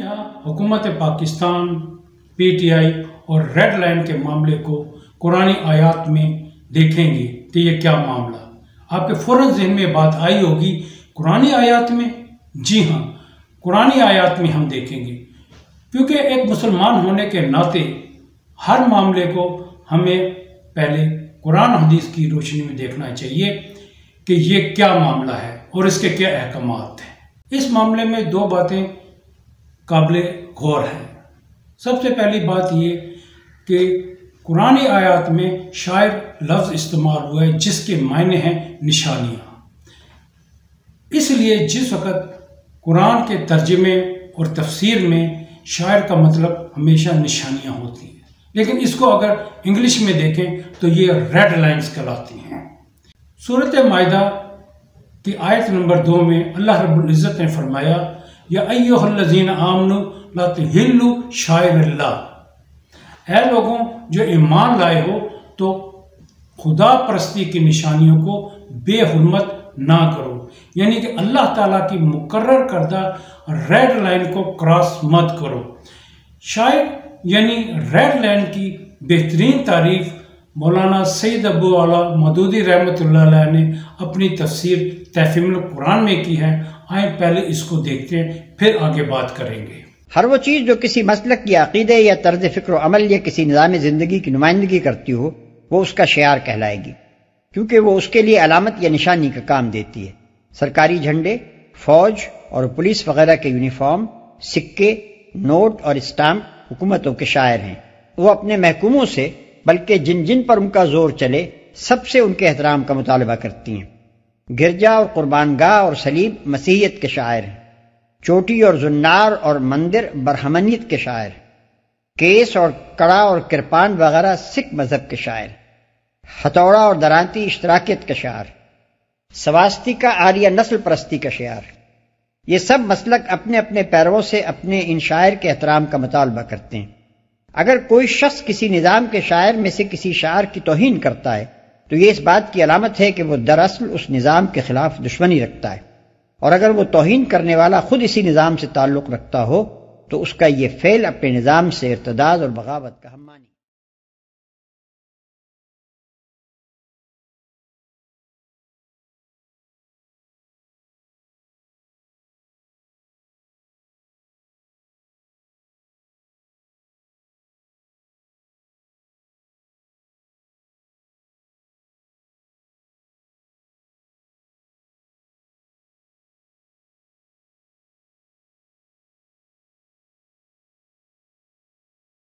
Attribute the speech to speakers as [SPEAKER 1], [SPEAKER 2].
[SPEAKER 1] یہاں حکومت Pakistan, P T I اور ریڈ لائن کے معاملے کو قرآنی آیات میں دیکھیں گے کہ یہ کیا معاملہ، آپ کے فوراً ذہن میں بات آئی ہوگی قرآنی آیات میں؟ جی ہاں، قرآنی آیات میں ہم دیکھیں گے، کیونکہ ایک مسلمان ہونے کے ناطے ہر معاملے کو ہمیں پہلے قرآن حدیث کی روشنی میں دیکھنا چاہیے کہ یہ کیا معاملہ ہے اور اس کے کیا احکامات ہیں۔ اس معاملے میں دو باتیں قابل غور ہیں۔ سب سے پہلی بات یہ کہ قرآنی آیات میں شاعر لفظ استعمال ہوا ہے جس کے معنی ہیں نشانیاں۔ اس لیے جس وقت قرآن کے ترجمے اور تفسیر میں شاعر کا مطلب ہمیشہ نشانیاں ہوتی ہیں، لیکن اس کو اگر انگلش میں دیکھیں تو یہ ریڈ لائنز کہلاتی ہیں۔ سورۃ مائدہ کی آیت نمبر 2 میں اللہ رب العزت نے فرمایا یا ایھا الذین آمنوا لا تحلوا شعائر اللہ، اے لوگوں جو ایمان لائے ہو تو خدا پرستی کی نشانیوں کو بے حرمت نہ کرو، یعنی کہ اللہ تعالیٰ کی مقرر کردہ ریڈ لائن کو کراس مت کرو۔ شاعر یعنی ریڈ لائن کی بہترین تعریف مولانا سید ابو اعلیٰ مودودی رحمۃ اللہ علیہ نے اپنی تفسیر تحفیم القرآن میں کی ہے۔ آئیں پہلے اس کو دیکھتے ہیں، پھر آگے بات کریں گے۔
[SPEAKER 2] ہر وہ چیز جو کسی مسلک یا عقیدے یا طرز فکر و عمل یا کسی نظام زندگی کی نمائندگی کرتی ہو وہ اس کا شعار کہلائے گی، کیونکہ وہ اس کے لیے علامت یا نشانی کا کام دیتی ہے۔ سرکاری جھنڈے، فوج اور پولیس وغیرہ کے یونیفارم، سکے، نوٹ اور اسٹامپ حکومتوں کے شاعر ہیں۔ وہ اپنے محکوموں سے بلکہ جن جن پر ان کا زور چلے سب سے ان کے احترام کا مطالبہ کرتی ہیں۔ گرجا اور قربان گاہ اور صلیب مسیحیت کے شاعر ہیں۔ چوٹی اور زنار اور مندر برہمنیت کے شاعر، کیس اور کڑا اور کرپان وغیرہ سکھ مذہب کے شاعر، ہتھوڑا اور درانتی اشتراکیت کا شعار، سواستیکا آریہ نسل پرستی کا شعار۔ یہ سب مسلک اپنے اپنے پیرووں سے اپنے ان شاعر کے احترام کا مطالبہ کرتے ہیں۔ اگر کوئی شخص کسی نظام کے شاعر میں سے کسی شاعر کی توہین کرتا ہے تو یہ اس بات کی علامت ہے کہ وہ دراصل اس نظام کے خلاف دشمنی رکھتا ہے، اور اگر وہ توہین کرنے والا خود اسی نظام سے تعلق رکھتا ہو تو اس کا یہ فعل اپنے نظام سے ارتداد اور بغاوت کا ہم مانی